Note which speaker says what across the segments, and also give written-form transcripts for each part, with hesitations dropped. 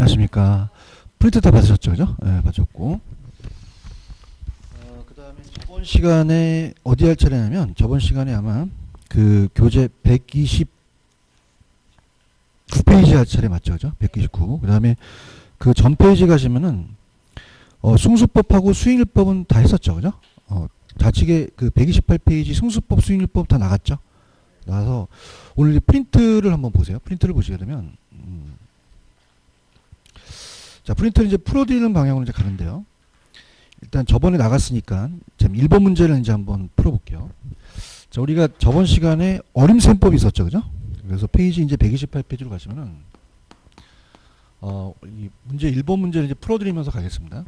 Speaker 1: 안녕하십니까. 프린트 다 받으셨죠, 그죠? 네, 받으셨고. 그 다음에 저번 시간에 어디 할 차례냐면, 저번 시간에 아마 그 교재 129페이지 할 차례 맞죠, 그죠? 129. 그 다음에 그 전 페이지 가시면은, 승수법하고 수익률법은 다 했었죠, 그죠? 좌측에 그 128페이지 승수법, 수익률법 다 나갔죠? 나와서 오늘 이제 프린트를 한번 보세요. 프린트를 보시게 되면, 자, 프린트를 이제 풀어드리는 방향으로 이제 가는데요. 일단 저번에 나갔으니까, 지금 1번 문제를 이제 한번 풀어볼게요. 자, 우리가 저번 시간에 어림셈법이 있었죠, 그죠? 그래서 페이지 이제 128페이지로 가시면은, 이 문제 1번 문제를 이제 풀어드리면서 가겠습니다.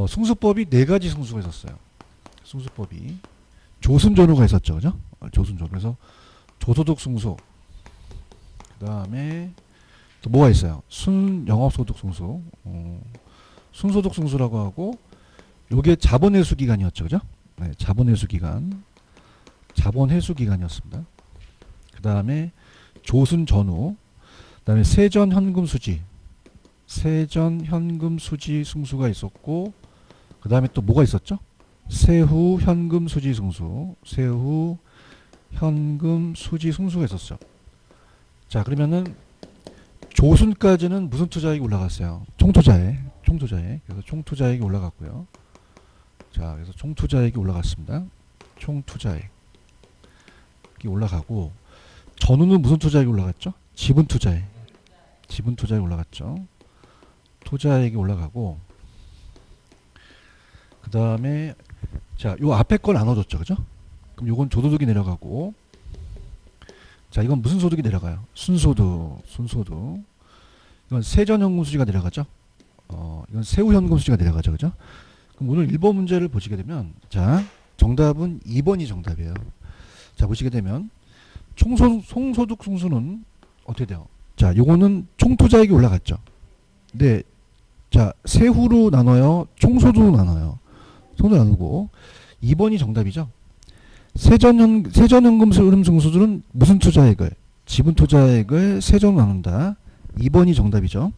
Speaker 1: 승수법이 4가지 승수가 있었어요. 승수법이. 조순전후가 있었죠, 그죠? 조순전후. 그래서 조소득 승수. 그 다음에 또 뭐가 있어요? 순영업소득 승수. 순소득 승수라고 하고, 요게 자본회수기간이었죠, 그죠? 네, 자본회수기간. 자본회수기간이었습니다. 그 다음에 조순전후. 그 다음에 세전현금수지. 세전현금수지 승수가 있었고, 그 다음에 또 뭐가 있었죠? 세후현금수지 승수. 세후현금수지 승수가 있었죠. 자, 그러면은 조순까지는 무슨 투자액이 올라갔어요? 총투자액. 그래서 총투자액이 올라갔고요. 자, 그래서 총투자액이 올라갔습니다. 총투자액이 올라가고, 전후는 무슨 투자액이 올라갔죠? 지분투자액. 지분투자액이 올라갔죠. 투자액이 올라가고, 그 다음에, 자, 요 앞에 걸 나눠줬죠, 그죠? 그럼 요건 조소득이 내려가고, 자, 이건 무슨 소득이 내려가요? 순소득. 이건 세전현금수지가 내려가죠? 이건 세후현금수지가 내려가죠, 그죠? 그럼 오늘 1번 문제를 보시게 되면, 자, 정답은 2번이 정답이에요. 자, 보시게 되면, 총소득 승수는 어떻게 돼요? 자, 요거는 총투자액이 올라갔죠? 네. 자, 세후로 나눠요? 총소득으로 나눠요? 손을 나누고, 2번이 정답이죠? 세전현금 흐름 승수들은 무슨 투자액을? 지분 투자액을 세전으로 나눈다. 2번이 정답이죠.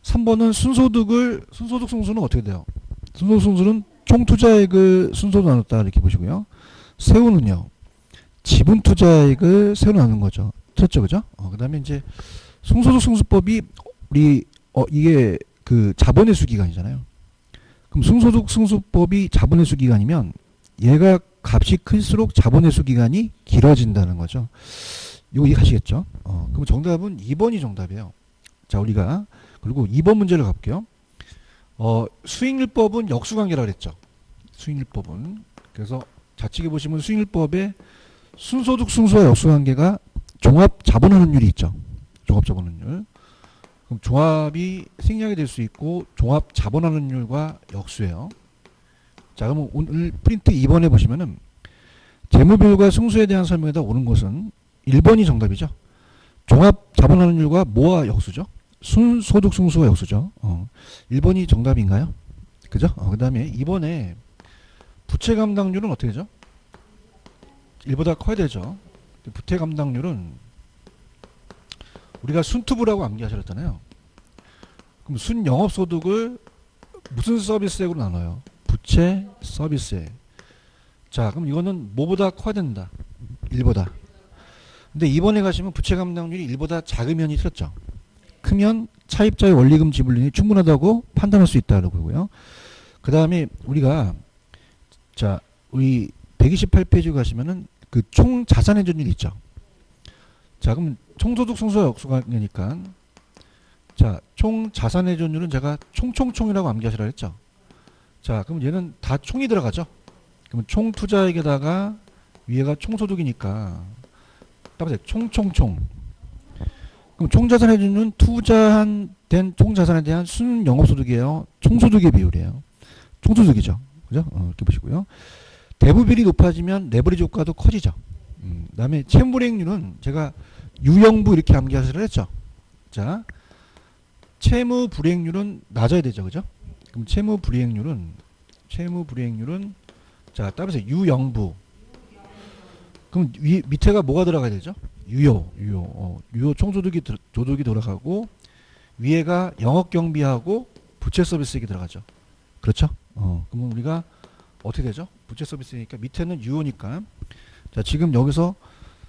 Speaker 1: 3번은 순소득 승수는 어떻게 돼요? 순소득 승수는 총투자액을 순서로 나눴다. 이렇게 보시고요. 세후는요, 지분 투자액을 세후로 나눈 거죠. 틀렸죠, 그죠? 그 다음에 이제 승소득 승수법이 우리, 이게 그 자본회수 기간이잖아요. 그럼 승소득 승수법이 자본회수 기간이면 얘가 값이 클수록 자본회수 기간이 길어진다는 거죠. 이거 이해하시겠죠? 그럼 정답은 2번이 정답이에요. 자, 우리가 그리고 2번 문제를 가볼게요. 수익률법은 역수관계라고 그랬죠. 수익률법은. 그래서 좌측에 보시면 수익률법에 순소득 승수와 역수관계가 종합 자본환원율이 있죠. 종합 자본환율. 그럼 종합이 생략이 될 수 있고 종합 자본환원율과 역수예요. 자, 그럼 오늘 프린트 2번에 보시면은 재무비율과 승수에 대한 설명에다 오는 것은 1번이 정답이죠. 종합 자본환원율과 뭐와 역수죠? 순소득 승수와 역수죠. 1번이 정답인가요? 그죠? 그 다음에 2번에 부채 감당률은 어떻게 되죠? 1보다 커야 되죠. 부채 감당률은 우리가 순투부라고 암기하셨잖아요. 그럼 순영업소득을 무슨 서비스액으로 나눠요? 부채 서비스액. 자, 그럼 이거는 뭐보다 커야 된다? 1보다. 근데 이번에 가시면 부채 감당률이 1보다 작으면이 틀렸죠. 크면 차입자의 원리금 지불률이 충분하다고 판단할 수 있다고 그러고요. 그 다음에 우리가, 자, 우리 128페이지 가시면은 그 총 자산의 전율이 있죠. 자, 그럼 총소득 승수와 역수관계니까, 자, 총 자산의 전율은 제가 총이라고 암기하시라 했죠. 자, 그럼 얘는 다 총이 들어가죠. 그럼 총 투자액에다가 위에가 총소득이니까 따라서 총. 그럼 총자산의 전율은 투자된 총자산에 대한 순영업소득이에요. 총소득의 비율이에요. 총소득이죠. 그죠? 이렇게 보시고요. 대부비율이 높아지면 레버리지 효과도 커지죠. 그 다음에 채무불이익률은 제가 유형부 이렇게 암기하시라 했죠. 자, 채무불이익률은 낮아야 되죠. 그죠? 그럼 채무불이익률은 자, 따라서 유형부. 그럼 밑에가 뭐가 들어가야 되죠? 유효 총소득이 조득이 돌아가고 위에가 영업 경비하고 부채 서비스액이 들어가죠. 그렇죠? 그러면 우리가 어떻게 되죠? 부채 서비스니까 밑에는 유효니까. 자, 지금 여기서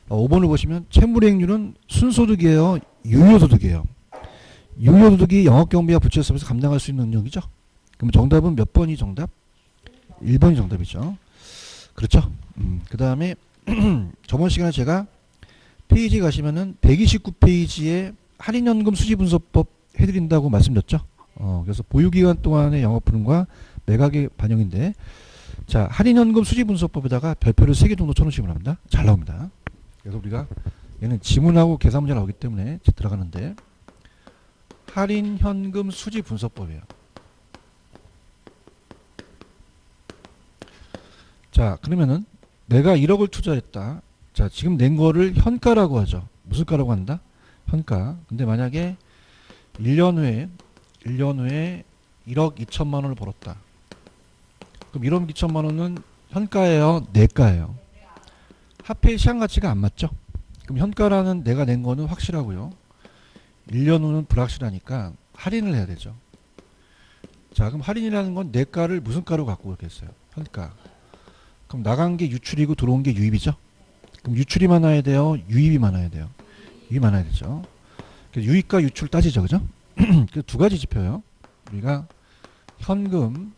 Speaker 1: 5번을 보시면 채무이익률은 순소득이에요, 유효소득이에요. 유효소득이 영업경비와 부채 서비스 감당할 수 있는 능력이죠. 그럼 정답은 몇 번이 정답? 1번이 정답이죠. 그렇죠? 그 다음에 저번 시간에 제가 페이지 가시면은 129페이지에 할인연금 수지분석법 해드린다고 말씀드렸죠. 그래서 보유기간 동안의 영업분과 매각의 반영인데, 자, 할인연금 수지분석법에다가 별표를 3개 정도 쳐놓으시면 합니다. 잘 나옵니다. 그래서 우리가 얘는 지문하고 계산 문제 나오기 때문에 들어가는데, 할인현금 수지분석법이에요. 자, 그러면은 내가 1억을 투자했다. 자, 지금 낸 거를 현가라고 하죠. 무슨 가라고 한다? 현가. 근데 만약에 1년 후에 1억 2천만 원을 벌었다. 그럼 1억 2천만 원은 현가예요, 내가예요? 화폐의 시장 가치가 안 맞죠? 그럼 현가라는 내가 낸 거는 확실하고요. 1년 후는 불확실하니까 할인을 해야 되죠. 자, 그럼 할인이라는 건 내가를 무슨 가로 갖고 오겠어요? 현가. 그럼 나간 게 유출이고 들어온 게 유입이죠? 그럼 유출이 많아야 돼요, 유입이 많아야 돼요? 유입이 많아야 되죠. 그래서 유입과 유출 따지죠, 그죠? 그 두 가지 지표요. 우리가 현금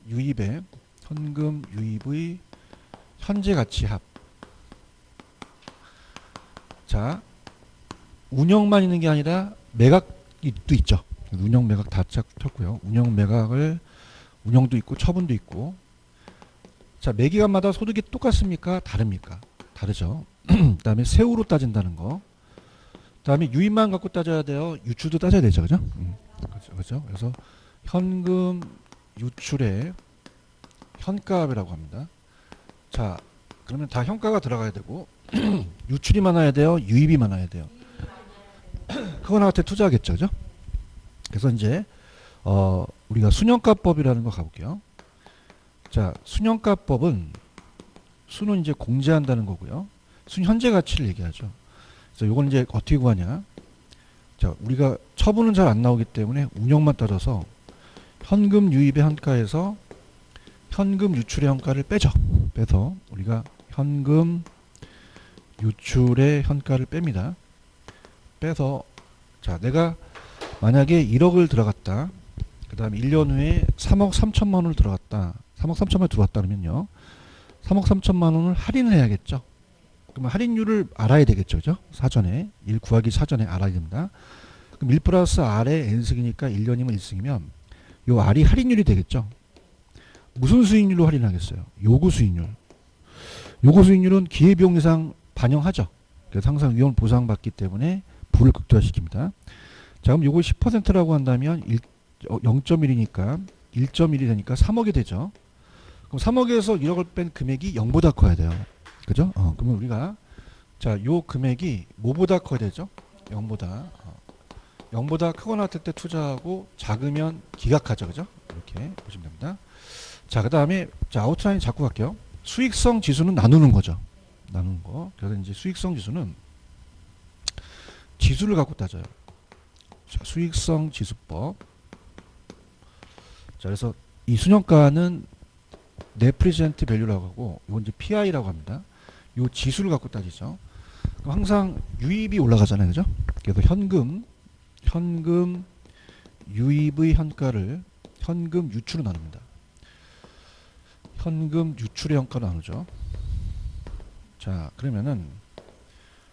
Speaker 1: 유입의 현재 가치 합. 자, 운영만 있는 게 아니라 매각도 있죠. 운영 매각 다 쳤고요. 운영도 있고 처분도 있고. 자, 매기간마다 소득이 똑같습니까? 다릅니까? 다르죠. 그 다음에 세후로 따진다는 거. 그 다음에 유입만 갖고 따져야 돼요, 유출도 따져야 되죠, 그죠? 그죠? 그래서 현금 유출의 현가합이라고 합니다. 자, 그러면 다 현가가 들어가야 되고 유출이 많아야 돼요, 유입이 많아야 돼요? 그거 나한테 투자하겠죠, 그죠? 그래서 이제 우리가 순현가법이라는 거 가볼게요. 자, 순현가법은 수는 이제 공제한다는 거고요. 순 현재 가치를 얘기하죠. 그래서 요건 이제 어떻게 구하냐? 자, 우리가 처분은 잘 안 나오기 때문에 운영만 따져서 현금 유입의 현가에서 현금 유출의 현가를 빼죠. 빼서 우리가 현금 유출의 현가를 뺍니다. 빼서, 자, 내가 만약에 1억을 들어갔다. 그 다음에 1년 후에 3억 3천만 원을 들어갔다. 3억 3천만 원이 들어왔다 그러면요, 3억 3천만 원을 할인을 해야겠죠. 그러면 할인율을 알아야 되겠죠, 그죠? 사전에, 1 구하기 사전에 알아야 됩니다. 그럼 1 플러스 R의 N승이니까 1년이면 1승이면 요 R이 할인율이 되겠죠. 무슨 수익률로 할인하겠어요? 요구 수익률. 요구 수익률은 기회비용 예상 반영하죠. 그래서 항상 위험 보상받기 때문에 부를 극대화시킵니다. 자, 그럼 요거 10%라고 한다면 0.1이니까 1.1이 되니까 3억이 되죠. 그럼 3억에서 1억을 뺀 금액이 0보다 커야 돼요. 그죠? 그러면 우리가, 자, 요 금액이 뭐보다 커야 되죠? 0보다. 0보다 크거나 같을 때 투자하고 작으면 기각하죠. 그죠? 이렇게 보시면 됩니다. 자, 그 다음에, 자, 아웃라인 잡고 갈게요. 수익성 지수는 나누는 거죠. 나누는 거. 그래서 이제 수익성 지수는 지수를 갖고 따져요. 자, 수익성 지수법. 자, 그래서 이 순현가는 net present value라고 하고, 이건 이제 PI라고 합니다. 요 지수를 갖고 따지죠. 그럼 항상 유입이 올라가잖아요, 그죠? 그래서 현금 유입의 현가를 현금 유출로 나눕니다. 현금 유출의 현가로 나누죠. 자, 그러면은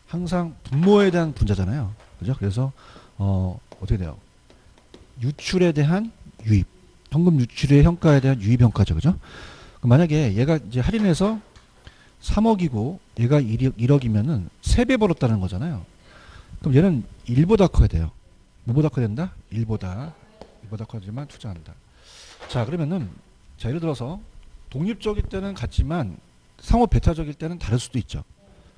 Speaker 1: 항상 분모에 대한 분자잖아요, 그죠? 그래서 어떻게 돼요? 유출에 대한 유입, 현금 유출의 현가에 대한 유입 현가죠, 그죠? 그럼 만약에 얘가 이제 할인해서 3억이고 얘가 1억이면은 3배 벌었다는 거잖아요. 그럼 얘는 1보다 커야 돼요. 뭐보다 커야 된다? 1보다 커야지만 투자한다. 자, 그러면은, 자, 예를 들어서 독립적일 때는 같지만 상호 배타적일 때는 다를 수도 있죠.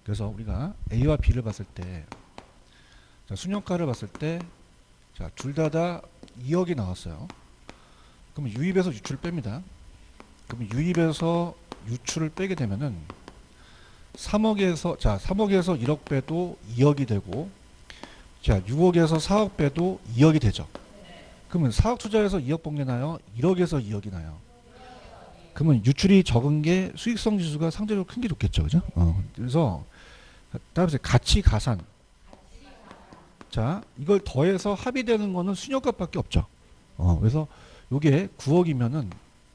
Speaker 1: 그래서 우리가 A와 B를 봤을 때, 자, 순현가를 봤을 때, 자, 둘 다 2억이 나왔어요. 그러면 유입에서 유출을 뺍니다. 그러면 유입에서 유출을 빼게 되면은 3억에서 1억 빼도 2억이 되고, 자, 6억에서 4억 빼도 2억이 되죠. 그러면 4억 투자해서 2억 번게 나요? 1억에서 2억이 나요? 그러면 유출이 적은 게 수익성 지수가 상대적으로 큰 게 좋겠죠. 그죠? 그래서 따라서 가치 가산. 자, 이걸 더해서 합의되는 거는 순효값밖에 없죠. 그래서 요게 9억이면은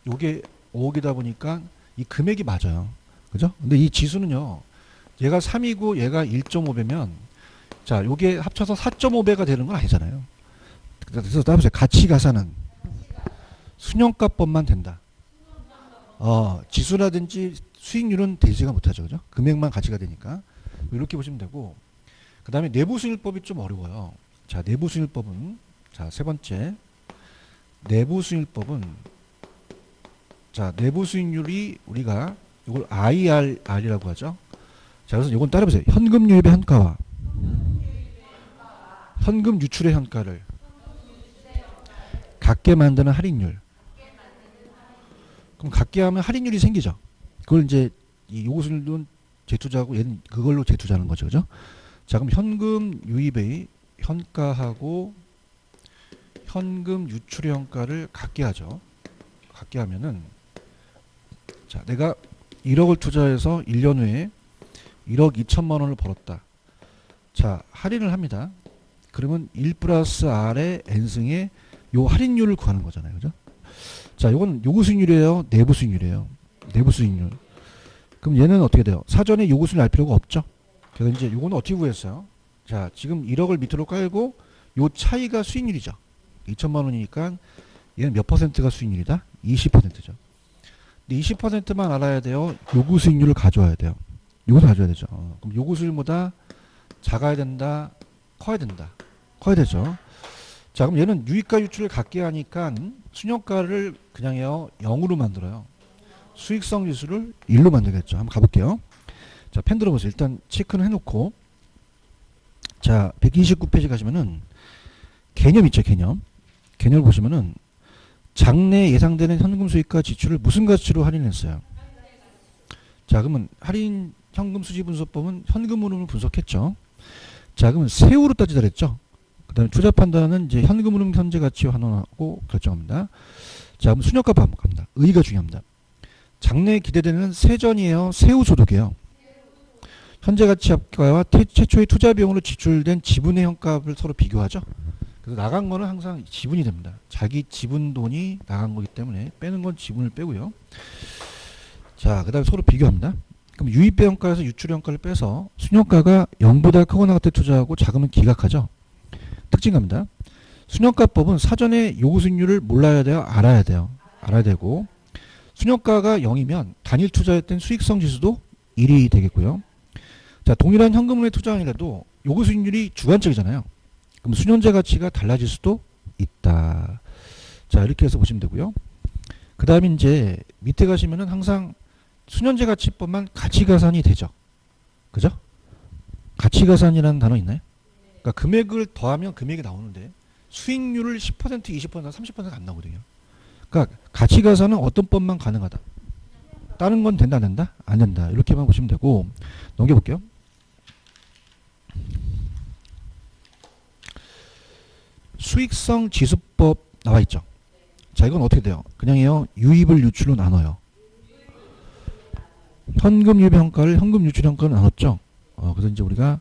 Speaker 1: 요게 5억이다 보니까 이 금액이 맞아요. 그죠? 근데 이 지수는요. 얘가 3이고 얘가 1.5배면 자, 요게 합쳐서 4.5배가 되는 건 아니잖아요. 그래서 따라서 가치 가산은 순효값법만 된다. 지수라든지 수익률은 되지가 못하죠. 그죠? 금액만 가치가 되니까. 이렇게 보시면 되고, 그 다음에 내부순위법이 좀 어려워요. 자, 내부순위법은, 자, 세 번째. 내부순위법은, 자, 내부수익률이 우리가 이걸 IRR이라고 하죠. 자, 그래서 이건 따라보세요. 현금 유입의 현가와 현금 유출의 현가를 같게 만드는 할인율. 그럼 같게 하면 할인율이 생기죠. 그걸 이제 이 요구수익률은 재투자하고 얘는 그걸로 재투자하는 거죠. 그죠? 자, 그럼 현금 유입의 현가하고 현금 유출의 현가를 같게 하죠. 같게 하면은 자, 내가 1억을 투자해서 1년 후에 1억 2천만 원을 벌었다. 자, 할인을 합니다. 그러면 1 플러스 R의 N승의 요 할인율을 구하는 거잖아요. 그죠? 자, 요건 요구 수익률이에요? 내부 수익률이에요? 내부 수익률. 그럼 얘는 어떻게 돼요? 사전에 요구 수익률 알 필요가 없죠? 그래서 이제 요거는 어떻게 구했어요? 자, 지금 1억을 밑으로 깔고 요 차이가 수익률이죠. 2천만 원이니까 얘는 몇 퍼센트가 수익률이다? 20%죠. 근데 20%만 알아야 돼요? 요구 수익률을 가져와야 돼요. 요것을 가져야 되죠. 그럼 요구 수익률보다 작아야 된다? 커야 된다? 커야 되죠. 자, 그럼 얘는 유입과 유출을 같게 하니까 순효가를 그냥 해요 0으로 만들어요. 수익성 지수를 1로 만들겠죠. 한번 가볼게요. 자, 펜 들어보세요. 일단 체크는 해놓고, 자, 129페이지 가시면은 개념 있죠. 개념을 보시면은 장래 예상되는 현금 수익과 지출을 무슨 가치로 할인했어요? 자, 그러면 할인 현금 수지 분석법은 현금 흐름을 분석했죠. 자, 그러면 세후로 따지자 그랬죠. 그 다음에 투자 판단은 이제 현금 흐름 현재 가치와 환원하고 결정합니다. 자, 그럼 순효값 한번 갑니다. 의의가 중요합니다. 장래에 기대되는 세전이에요? 세후 소득이에요? 현재 가치 합가와 최초의 투자 비용으로 지출된 지분의 현값을 서로 비교하죠. 그래서 나간 거는 항상 지분이 됩니다. 자기 지분 돈이 나간 거기 때문에 빼는 건 지분을 빼고요. 자, 그 다음에 서로 비교합니다. 그럼 유입배 현가에서 유출 현가를 빼서 순효가가 0보다 크거나 같을 투자하고 작으면 기각하죠. 특징 갑니다. 순효가법은 사전에 요구 수익률을 몰라야 돼요? 알아야 돼요? 알아야 되고, 순효가가 0이면 단일 투자했던 수익성 지수도 1이 되겠고요. 자, 동일한 현금을 투자하니라도 요구 수익률이 주관적이잖아요. 그럼 순현재 가치가 달라질 수도 있다. 자, 이렇게 해서 보시면 되고요. 그 다음에 이제 밑에 가시면은 항상 순현재 가치법만 가치가산이 되죠. 그죠? 가치가산이라는 단어 있나요? 그러니까 금액을 더하면 금액이 나오는데 수익률을 10%, 20%, 30% 안 나오거든요. 그러니까 가치가산은 어떤 법만 가능하다. 다른 건 된다, 안 된다? 안 된다. 이렇게만 보시면 되고, 넘겨볼게요. 수익성 지수법 나와 있죠. 자, 이건 어떻게 돼요? 그냥 해요. 유입을 유출로 나눠요. 현금 유입 현가를 현금 유출 현가로 나눴죠. 그래서 이제 우리가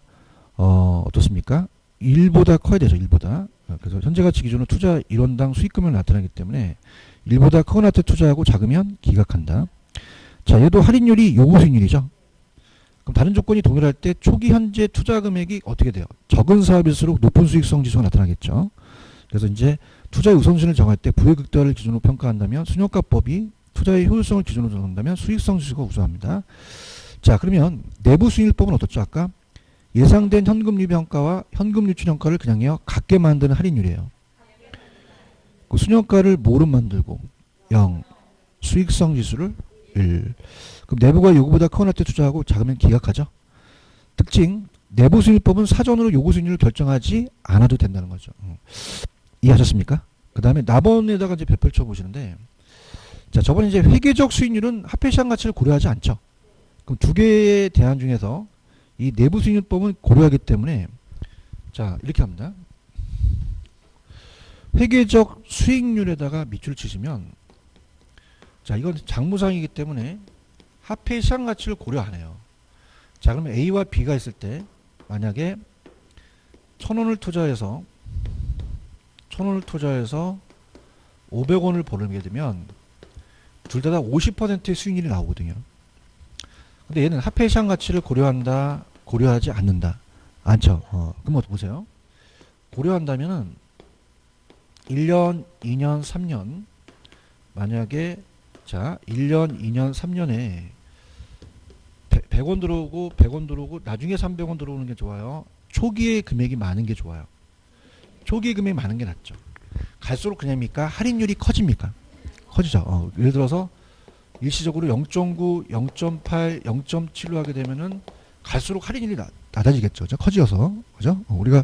Speaker 1: 어떻습니까? 1보다 커야 되죠. 1보다. 그래서 현재 가치 기준으로 투자 1원당 수익금을 나타나기 때문에 1보다 크거나 같을 투자하고 작으면 기각한다. 자, 얘도 할인율이 요구 수익률이죠. 그럼 다른 조건이 동일할 때 초기 현재 투자 금액이 어떻게 돼요? 적은 사업일수록 높은 수익성 지수가 나타나겠죠. 그래서 이제 투자의 우선순위를 정할 때 부의 극대화를 기준으로 평가한다면 순효가법이 투자의 효율성을 기준으로 정한다면 수익성 지수가 우수합니다. 자, 그러면 내부 수익률법은 어떻죠? 아까 예상된 현금 유입 현가와 현금 유출 현가를 그냥 해요. 같게 만드는 할인율이에요. 그 순효가를 뭐로 만들고 0, 수익성 지수를 1. 그럼 내부가 요구보다 크거나 때 투자하고 작으면 기각하죠. 특징, 내부 수익률법은 사전으로 요구 수익률을 결정하지 않아도 된다는 거죠. 이해하셨습니까? 그 다음에 납원에다가 이제 펼쳐 보시는데, 자, 저번에 이제 회계적 수익률은 합회시장 가치를 고려하지 않죠. 그럼 두 개의 대안 중에서 이 내부 수익률법은 고려하기 때문에 자, 이렇게 합니다. 회계적 수익률에다가 밑줄 치시면, 자, 이건 장부상이기 때문에 화폐 시장 가치를 고려 안 해요. 자, 그러면 A와 B가 있을 때 만약에 1,000원을 투자해서 500원을 벌게 되면 둘 다 50%의 수익률이 나오거든요. 근데 얘는 화폐 시장 가치를 고려한다, 고려하지 않는다. 않죠. 그럼 보세요. 고려한다면은 1년, 2년, 3년 만약에 자 1년, 2년, 3년에 100원 들어오고 100원 들어오고 나중에 300원 들어오는 게 좋아요. 초기에 금액이 많은 게 좋아요. 초기에 금액이 많은 게 낫죠. 갈수록 그냥입니까? 할인율이 커집니까? 커지죠. 예를 들어서 일시적으로 0.9, 0.8, 0.7로 하게 되면은 갈수록 할인율이 낮아지겠죠. 그죠? 커지어서. 그죠? 우리가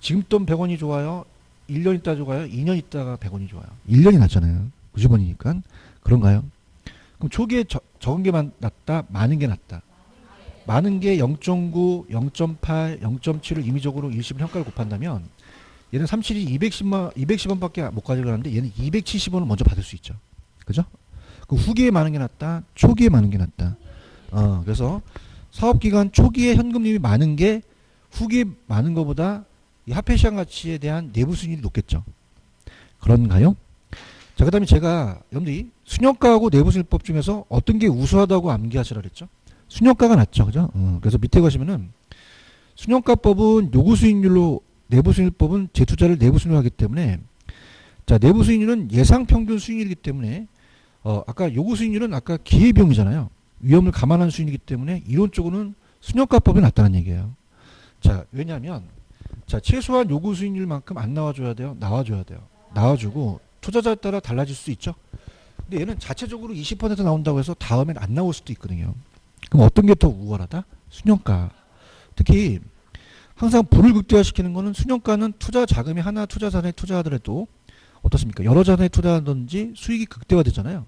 Speaker 1: 지금 돈 100원이 좋아요. 1년 있다 좋아요. 2년 있다가 100원이 좋아요. 1년이 낫잖아요. 90원이니까. 그런가요? 그럼 초기에 적은 게 낫다, 많은 게 낫다. 많은 게 0.9, 0.8, 0.7을 임의적으로 일시불 평가를 곱한다면 얘는 37이 210원밖에 못 가져가는데 얘는 270원을 먼저 받을 수 있죠. 그죠? 그 후기에 많은 게 낫다, 초기에 많은 게 낫다. 그래서 사업기간 초기에 현금률이 많은 게 후기에 많은 것보다 이 화폐시장 가치에 대한 내부 수익률이 높겠죠. 그런가요? 자, 그 다음에 제가 여러분들이 순효과하고 내부 수익법 중에서 어떤 게 우수하다고 암기하시라 그랬죠? 순효과가 낫죠. 그죠? 그래서 밑에 가시면은 순효과법은 요구 수익률로 내부 수익률법은 재투자를 내부 수익률로 하기 때문에 자, 내부 수익률은 예상 평균 수익률이기 때문에 아까 요구 수익률은 아까 기회비용이잖아요. 위험을 감안한 수익이기 때문에 이론적으로는 순효과법이 낫다는 얘기예요. 자, 왜냐하면 자, 최소한 요구 수익률만큼 안 나와줘야 돼요. 나와줘야 돼요. 나와주고 투자자에 따라 달라질 수 있죠. 근데 얘는 자체적으로 20% 나온다고 해서 다음엔 안 나올 수도 있거든요. 그럼 어떤 게 더 우월하다? 순효과. 특히 항상 부를 극대화시키는 거는 순효과는 투자 자금이 하나 투자 자산에 투자하더라도 어떻습니까? 여러 자산에 투자하든지 수익이 극대화되잖아요.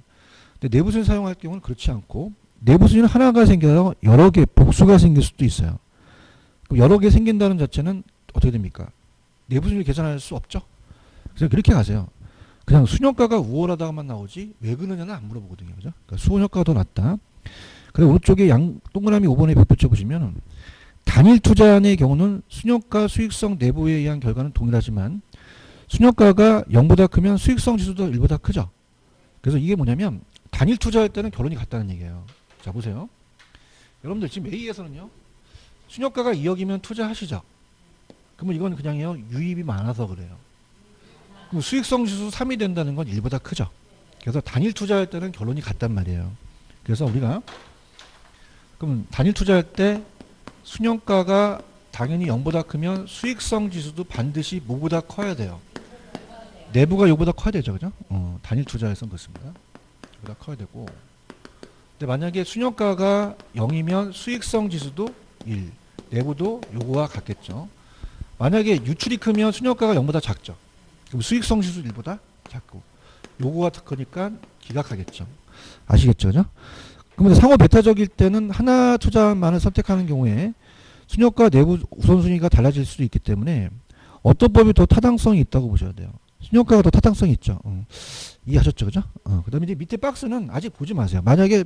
Speaker 1: 근데 내부수익 사용할 경우는 그렇지 않고 내부수익은 하나가 생겨서 여러 개 복수가 생길 수도 있어요. 그럼 여러 개 생긴다는 자체는 어떻게 됩니까? 내부수익을 계산할 수 없죠. 그래서 그렇게 가세요. 그냥 순효과가 우월하다고만 나오지 왜 그러냐는 안 물어보거든요. 그죠? 그러니까 순효과가 더 낫다. 그리고 오른쪽에 동그라미 5번에 벽표쳐 보시면 단일 투자의 경우는 순효과 수익성 내부에 의한 결과는 동일하지만 순효과가 0보다 크면 수익성 지수도 1보다 크죠. 그래서 이게 뭐냐면 단일 투자할 때는 결론이 같다는 얘기예요. 자, 보세요. 여러분들 지금 A에서는요. 순효과가 2억이면 투자하시죠. 그러면 이건 그냥요. 유입이 많아서 그래요. 그럼 수익성 지수 3이 된다는 건 1보다 크죠. 그래서 단일 투자할 때는 결론이 같단 말이에요. 그래서 우리가 그럼 단일 투자할 때 순효과가 당연히 0보다 크면 수익성 지수도 반드시 뭐보다 커야 돼요. 내부가 요보다 커야 되죠. 그죠? 단일 투자에서는 그렇습니다. 요보다 커야 되고. 근데 만약에 순효과가 0이면 수익성 지수도 1. 내부도 요거와 같겠죠. 만약에 유출이 크면 순효과가 0보다 작죠. 그럼 수익성 지수 1보다 작고. 요거가 크니까 기각하겠죠. 아시겠죠? 그죠? 그러면 상호 배타적일 때는 하나 투자만을 선택하는 경우에 순효과 내부 우선순위가 달라질 수도 있기 때문에 어떤 법이 더 타당성이 있다고 보셔야 돼요. 순효과가 더 타당성이 있죠. 이해하셨죠? 그죠? 그 다음에 이제 밑에 박스는 아직 보지 마세요. 만약에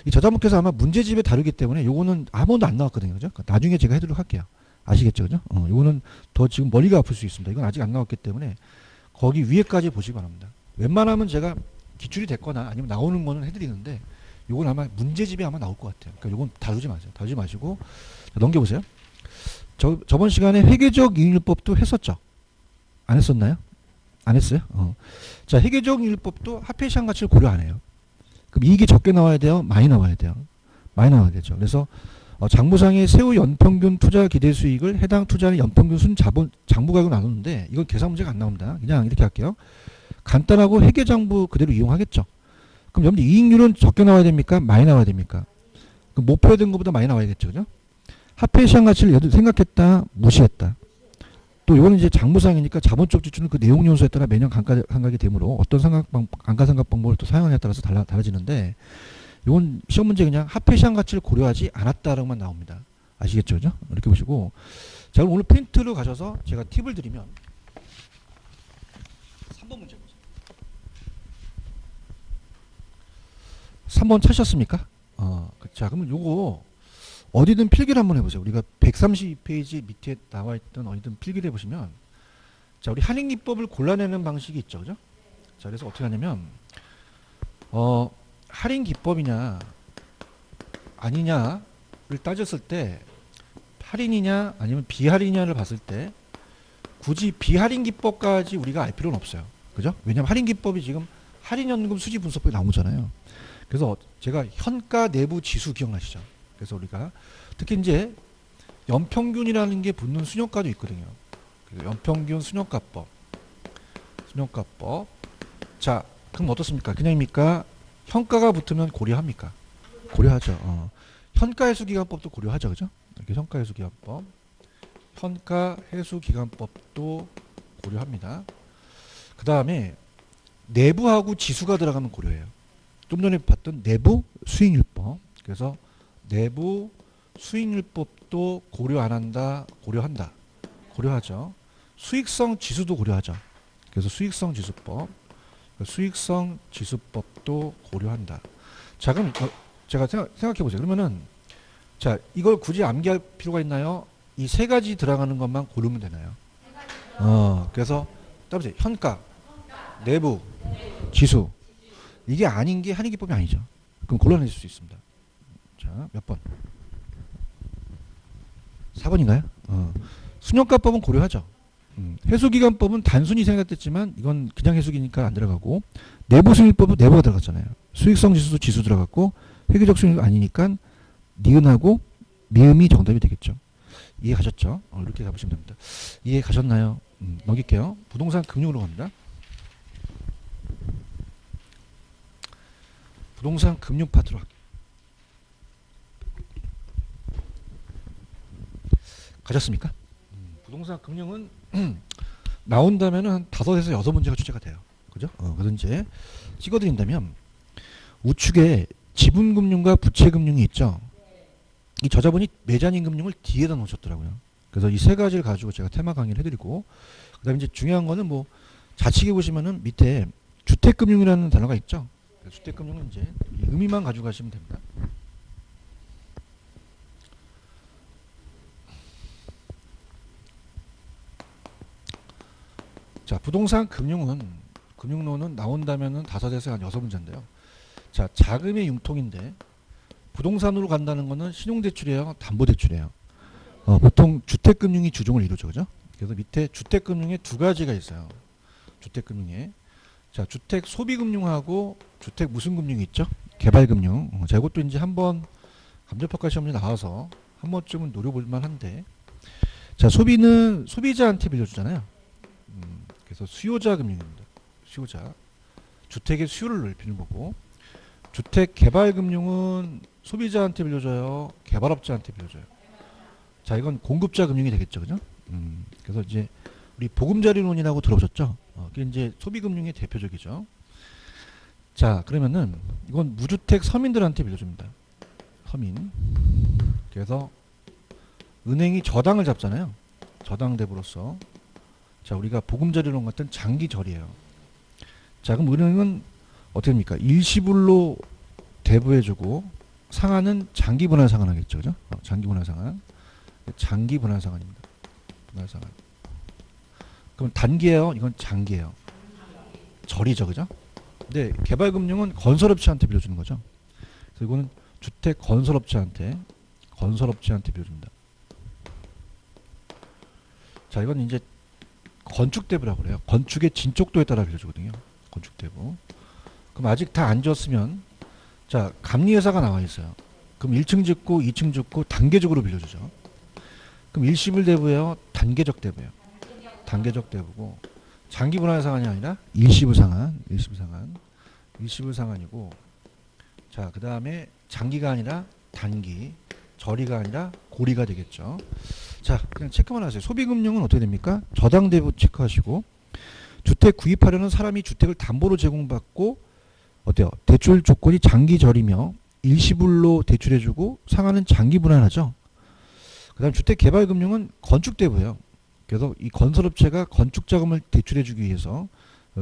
Speaker 1: 이 저자목에서 아마 문제집에 다루기 때문에 요거는 아무도 안 나왔거든요. 그죠? 나중에 제가 해드리도록 할게요. 아시겠죠? 그죠? 요거는 더 지금 머리가 아플 수 있습니다. 이건 아직 안 나왔기 때문에 거기 위에까지 보시기 바랍니다. 웬만하면 제가 기출이 됐거나 아니면 나오는 거는 해드리는데 요건 아마 문제집에 아마 나올 것 같아요. 그러니까 요건 다루지 마세요. 다루지 마시고 넘겨보세요. 저번 시간에 회계적 이익률법도 했었죠? 안 했었나요? 안 했어요? 자, 회계적 이익률법도 화폐시장 가치를 고려 안 해요. 그럼 이익이 적게 나와야 돼요? 많이 나와야 돼요? 많이 나와야 되죠. 그래서 장부상의 세후 연평균 투자 기대 수익을 해당 투자의 연평균 순 자본 장부가액으로 나누는데 이건 계산 문제가 안 나옵니다. 그냥 이렇게 할게요. 간단하고 회계장부 그대로 이용하겠죠. 그럼 여러분들 이익률은 적게 나와야 됩니까? 많이 나와야 됩니까? 그럼 목표에 든 것보다 많이 나와야겠죠. 그죠? 화폐시장 가치를 생각했다, 무시했다. 또 이거는 이제 장부상이니까 자본적 지출은 그 내용 요소에 따라 매년 감가상각이 되므로 어떤 감가상각 방법을 또 사용하냐에 따라서 달라지는데 이건 시험 문제 그냥 화폐시장 가치를 고려하지 않았다라고만 나옵니다. 아시겠죠? 그죠? 이렇게 보시고. 자, 그럼 오늘 프린트로 가셔서 제가 팁을 드리면 3번 문제 보세요. 3번 찾으셨습니까? 자, 그러면 요거 어디든 필기를 한번 해보세요. 우리가 132페이지 밑에 나와 있던 어디든 필기를 해보시면, 자, 우리 할인기법을 골라내는 방식이 있죠, 그죠? 자, 그래서 어떻게 하냐면, 할인기법이냐 아니냐를 따졌을 때, 할인이냐 아니면 비할인이냐를 봤을 때, 굳이 비할인기법까지 우리가 알 필요는 없어요, 그죠? 왜냐면 할인기법이 지금 할인연금 수지분석법에 나오잖아요. 그래서 제가 현가 내부 지수 기억나시죠? 그래서 우리가 특히 이제 연평균이라는 게 붙는 순효가도 있거든요. 그래서 연평균 순효가법. 자, 그럼 어떻습니까? 그냥입니까? 현가가 붙으면 고려합니까? 고려하죠. 현가해수기간법도 고려하죠, 그죠? 이렇게 현가해수기간법, 현가해수기간법도 고려합니다. 그 다음에 내부하고 지수가 들어가면 고려해요. 좀 전에 봤던 내부 수익률법. 그래서 내부 수익률법도 고려 안 한다, 고려한다. 고려하죠. 수익성 지수도 고려하죠. 그래서 수익성 지수법, 수익성 지수법도 고려한다. 자, 그럼 제가 생각해 보세요. 그러면은, 자, 이걸 굳이 암기할 필요가 있나요? 이 세 가지 들어가는 것만 고르면 되나요? 그래서 따보세요. 현가, 내부, 지수. 이게 아닌 게 할인기법이 아니죠. 그럼 곤란해질 수 있습니다. 자, 몇 번? 4번인가요? 순효가법은 고려하죠. 해수기간법은 단순히 생각됐지만 이건 그냥 해수기니까 안 들어가고, 내부 수익법은 내부가 들어갔잖아요. 수익성 지수도 지수 들어갔고, 회계적 수익 아니니까 니은하고 미음이 정답이 되겠죠. 이해 가셨죠? 이렇게 가보시면 됩니다. 이해 가셨나요? 넘길게요. 부동산 금융으로 갑니다. 부동산 금융 파트로 할게요. 가셨습니까? 부동산 금융은 나온다면 한 5에서 6문제가 출제가 돼요. 그죠? 그래서 이제 찍어드린다면, 우측에 지분금융과 부채금융이 있죠. 이 저자분이 매장인금융을 뒤에다 놓으셨더라고요. 그래서 이 세 가지를 가지고 제가 테마 강의를 해드리고, 그 다음에 이제 중요한 거는 뭐 좌측에 보시면은 밑에 주택금융이라는 단어가 있죠. 주택금융은 이제 의미만 가지고 가시면 됩니다. 자, 부동산 금융론은 나온다면은 5에서 한 6문제인데요. 자, 자금의 융통인데 부동산으로 간다는 거는 신용대출이에요, 담보대출이에요. 보통 주택금융이 주종을 이루죠, 그죠? 그래서 밑에 주택금융에 두 가지가 있어요. 주택금융에, 자, 주택 소비금융하고 주택 무슨 금융이 있죠? 개발금융. 자, 이것도 이제 한번 감정평가 시험에 나와서 한 번쯤은 노려볼 만한데, 자, 소비는 소비자한테 빌려주잖아요. 그래서 수요자 금융입니다. 수요자. 주택의 수요를 넓히는 거고, 주택 개발 금융은 소비자한테 빌려줘요, 개발업자한테 빌려줘요. 자, 이건 공급자 금융이 되겠죠, 그죠? 그래서 이제 우리 보금자리론이라고 들어보셨죠? 그게 이제 소비금융의 대표적이죠. 자, 그러면은 이건 무주택 서민들한테 빌려줍니다. 서민. 그래서 은행이 저당을 잡잖아요. 저당 대부로서. 자, 우리가 보금자리론 같은 장기절이에요. 자, 그럼 은행은 어떻게 됩니까? 일시불로 대부해주고, 상한은 장기분할 상환하겠죠, 그죠? 장기분할 상환. 장기분할 상환입니다. 분할 상환. 그럼 단기예요? 이건 장기예요. 절이죠, 그죠? 근데 개발금융은 건설업체한테 빌려주는 거죠. 그래서 이거는 주택 건설업체한테 빌려줍니다. 자, 이건 이제 건축대부라고 그래요. 건축의 진척도에 따라 빌려주거든요. 건축대부. 그럼 아직 다 안 지었으면, 자, 감리회사가 나와 있어요. 그럼 1층 짓고 2층 짓고 단계적으로 빌려주죠. 그럼 일시불 대부예요, 단계적 대부예요. 단계적 대부고, 장기분할 상환이 아니라 일시불 상환. 일시불 상환이고, 자, 그 다음에 장기가 아니라 단기, 절이가 아니라 고리가 되겠죠. 자, 그냥 체크만 하세요. 소비금융은 어떻게 됩니까? 저당 대부 체크하시고, 주택 구입하려는 사람이 주택을 담보로 제공받고, 어때요? 대출 조건이 장기절이며 일시불로 대출해주고, 상환은 장기분할하죠. 그다음 주택개발금융은 건축대부예요. 그래서 이 건설업체가 건축자금을 대출해주기 위해서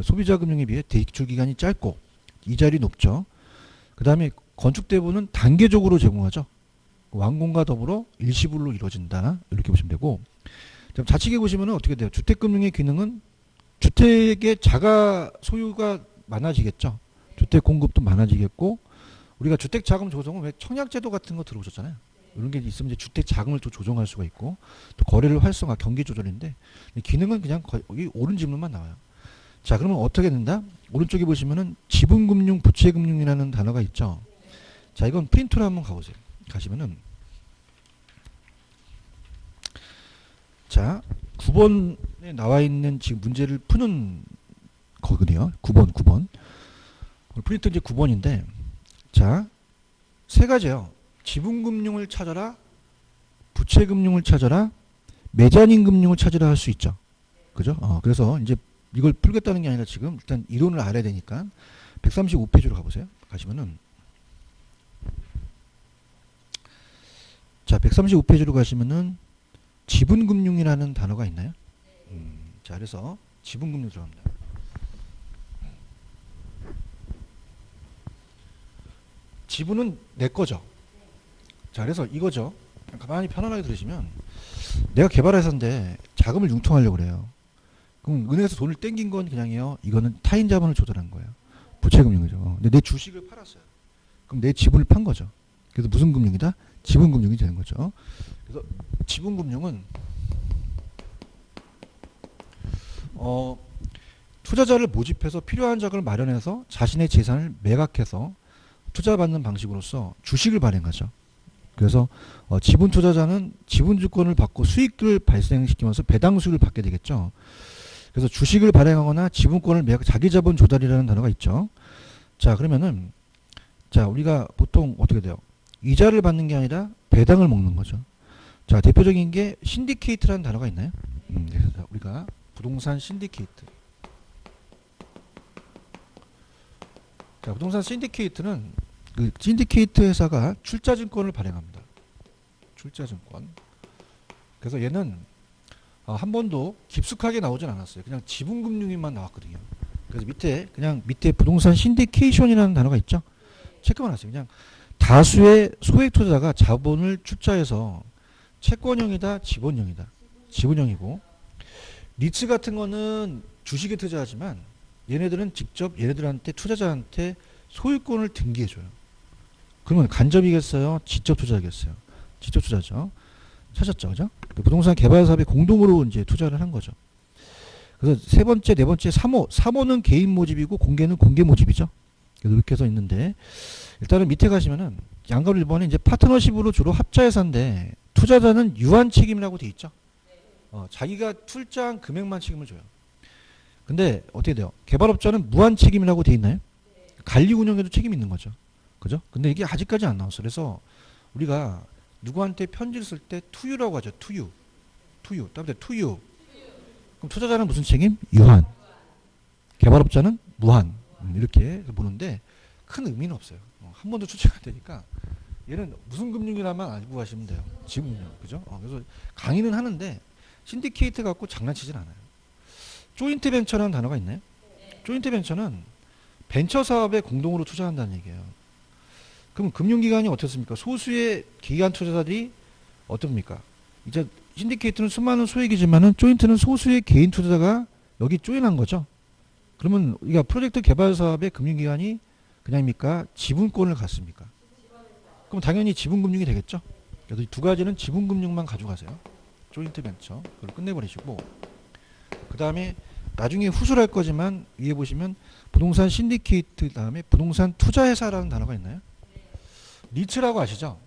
Speaker 1: 소비자금융에 비해 대출기간이 짧고 이자율이 높죠. 그 다음에 건축대부는 단계적으로 제공하죠. 완공과 더불어 일시불로 이루어진다. 이렇게 보시면 되고, 좌측에 보시면 어떻게 돼요? 주택금융의 기능은 주택의 자가 소유가 많아지겠죠. 주택 공급도 많아지겠고, 우리가 주택자금 조성은 왜 청약제도 같은 거 들어오셨잖아요. 이런 게 있으면 이제 주택 자금을 또 조정할 수가 있고, 또 거래를 활성화, 경기 조절인데, 기능은 그냥 여기 오른 지문만 나와요. 자, 그러면 어떻게 된다? 오른쪽에 보시면은 지분금융, 부채금융이라는 단어가 있죠. 자, 이건 프린트로 한번 가보세요. 가시면은, 자, 9번에 나와 있는 지금 문제를 푸는 거거든요. 9번. 프린트 이제 9번인데, 자, 세 가지예요. 지분금융을 찾아라, 부채금융을 찾아라, 매자닌금융을 찾으라 할 수 있죠. 그죠? 그래서 이제 이걸 풀겠다는 게 아니라 지금 일단 이론을 알아야 되니까 135페이지로 가보세요. 가시면은, 자, 135페이지로 가시면은 지분금융이라는 단어가 있나요? 자, 그래서 지분금융 들어갑니다. 지분은 내 거죠. 자, 그래서 이거죠. 가만히 편안하게 들으시면, 내가 개발회사인데 자금을 융통하려고 그래요. 그럼 은행에서 돈을 땡긴 건 그냥요. 이거는 타인 자본을 조달한 거예요. 부채금융이죠. 근데 내 주식을 팔았어요. 그럼 내 지분을 판 거죠. 그래서 무슨 금융이다? 지분금융이 되는 거죠. 그래서 지분금융은 투자자를 모집해서 필요한 자금을 마련해서 자신의 재산을 매각해서 투자받는 방식으로서 주식을 발행하죠. 그래서 지분 투자자는 지분 주권을 받고 수익을 발생시키면서 배당 수익을 받게 되겠죠. 그래서 주식을 발행하거나 지분권을 매각, 자기 자본 조달이라는 단어가 있죠. 자, 그러면은, 자, 우리가 보통 어떻게 돼요? 이자를 받는 게 아니라 배당을 먹는 거죠. 자, 대표적인 게 신디케이트라는 단어가 있나요? 그래서 우리가 부동산 신디케이트. 자, 부동산 신디케이트는 그 신디케이트 회사가 출자증권을 발행합니다. 출자증권. 그래서 얘는 한 번도 깊숙하게 나오진 않았어요. 그냥 지분금융만 나왔거든요. 그래서 밑에 부동산 신디케이션이라는 단어가 있죠. 체크만 하세요. 그냥 다수의 소액 투자자가 자본을 출자해서 채권형이다, 지분형이다. 지분형이고, 리츠 같은 거는 주식에 투자하지만 얘네들은 직접 얘네들한테 투자자한테 소유권을 등기해줘요. 그러면 간접이겠어요? 직접 투자겠어요? 직접 투자죠. 찾았죠, 그죠? 부동산 개발 사업에 공동으로 이제 투자를 한 거죠. 그래서 세 번째, 네 번째, 3호는 개인 모집이고 공개는 공개 모집이죠. 그래서 이렇게 해서 있는데, 일단은 밑에 가시면은 양갑 1번에 이제 파트너십으로 주로 합자회사인데 투자자는 유한 책임이라고 돼 있죠. 자기가 출자한 금액만 책임을 져요. 근데 어떻게 돼요? 개발업자는 무한 책임이라고 돼 있나요? 관리 운영에도 책임이 있는 거죠. 그죠? 근데 이게 아직까지 안 나왔어. 그래서 우리가 누구한테 편지를 쓸 때 투유라고 하죠. 투유. 따뜻해 투유. 그럼 투자자는 무슨 책임? 유한. 개발업자는 무한. 이렇게 보는데 큰 의미는 없어요. 한 번도 출제가 안 되니까 얘는 무슨 금융이라만 알고 가시면 돼요. 지분금융. 그죠? 그래서 강의는 하는데 신디케이트 갖고 장난치진 않아요. 조인트 벤처라는 단어가 있나요? 조인트 벤처는 벤처 사업에 공동으로 투자한다는 얘기예요. 그럼 금융기관이 어떻습니까? 소수의 기관 투자자들이 어떻습니까? 이제 신디케이트는 수많은 소액이지만은 조인트는 소수의 개인 투자자가 여기 조인한 거죠. 그러면 우리가 프로젝트 개발 사업의 금융기관이 그냥입니까? 지분권을 갖습니까? 그럼 당연히 지분금융이 되겠죠. 그래서 이 두 가지는 지분금융만 가져가세요. 조인트 벤처 그걸 끝내버리시고, 그 다음에 나중에 후술할 거지만 위에 보시면 부동산 신디케이트 다음에 부동산 투자회사라는 단어가 있나요? 리츠라고 아시죠?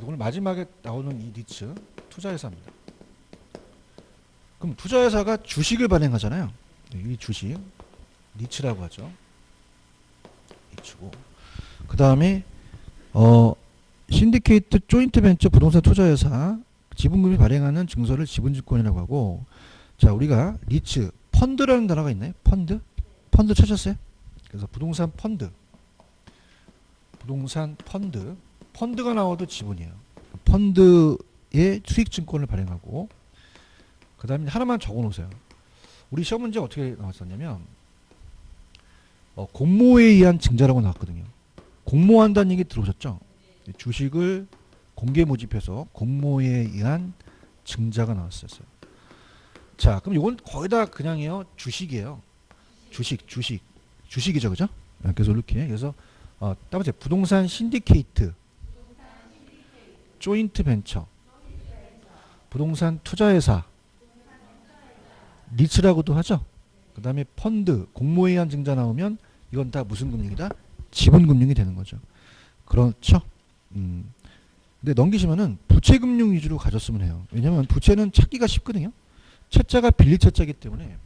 Speaker 1: 오늘 마지막에 나오는 이 리츠 투자회사입니다. 그럼 투자회사가 주식을 발행하잖아요. 이 주식 리츠라고 하죠. 리츠고, 그 다음에 신디케이트 조인트 벤처 부동산 투자회사 지분금이 발행하는 증서를 지분증권이라고 하고, 자, 우리가 리츠 펀드라는 단어가 있나요? 펀드 찾았어요? 그래서 부동산 펀드가 나와도 지분이에요. 펀드 수익증권을 발행하고, 그 다음에 하나만 적어 놓으세요. 우리 시험 문제 어떻게 나왔었냐면 공모에 의한 증자라고 나왔거든요. 공모한다는 얘기 들어오셨죠? 주식을 공개 모집해서 공모에 의한 증자가 나왔었어요. 자, 그럼 이건 거의 다 그냥이요 주식이에요. 주식이죠, 그죠? 그래서 이렇게 그래서 따라서 부동산 신디케이트, 조인트 벤처, 부동산 투자회사, 리츠라고도 하죠. 그 다음에 펀드, 공모에 의한 증자 나오면 이건 다 무슨 금융이다? 지분금융이 되는 거죠. 그렇죠? 근데 넘기시면은 부채금융 위주로 가졌으면 해요. 왜냐면 부채는 찾기가 쉽거든요. 채자가 빌릴 채자이기 때문에.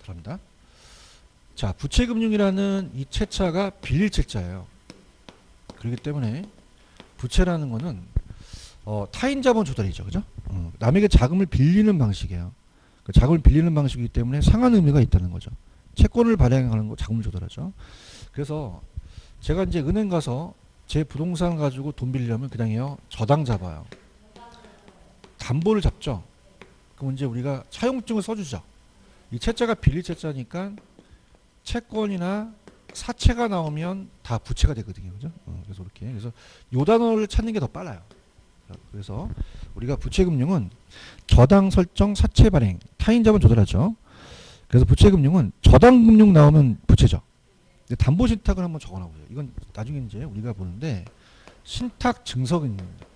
Speaker 1: 들어갑니다. 자, 부채금융이라는 이 채자가 빌릴 채자예요. 그렇기 때문에 부채라는 거는 타인 자본 조달이죠. 그죠? 남에게 자금을 빌리는 방식이에요. 그 자금을 빌리는 방식이기 때문에 상한 의미가 있다는 거죠. 채권을 발행하는 거 자금을 조달하죠. 그래서 제가 이제 은행 가서 제 부동산 가지고 돈 빌리려면 그냥요 저당 잡아요. 담보를 잡죠. 그럼 이제 우리가 차용증을 써주죠. 이 채자가 빌릴 채자니까 채권이나 사채가 나오면 다 부채가 되거든요. 그죠? 그래서 이렇게 그래서 요 단어를 찾는 게 더 빨라요. 그래서 우리가 부채금융은 저당 설정, 사채 발행, 타인 자본 조달하죠. 그래서 부채금융은 저당금융 나오면 부채죠. 근데 담보신탁을 한번 적어놔보세요. 이건 나중에 이제 우리가 보는데 신탁증서금융입니다.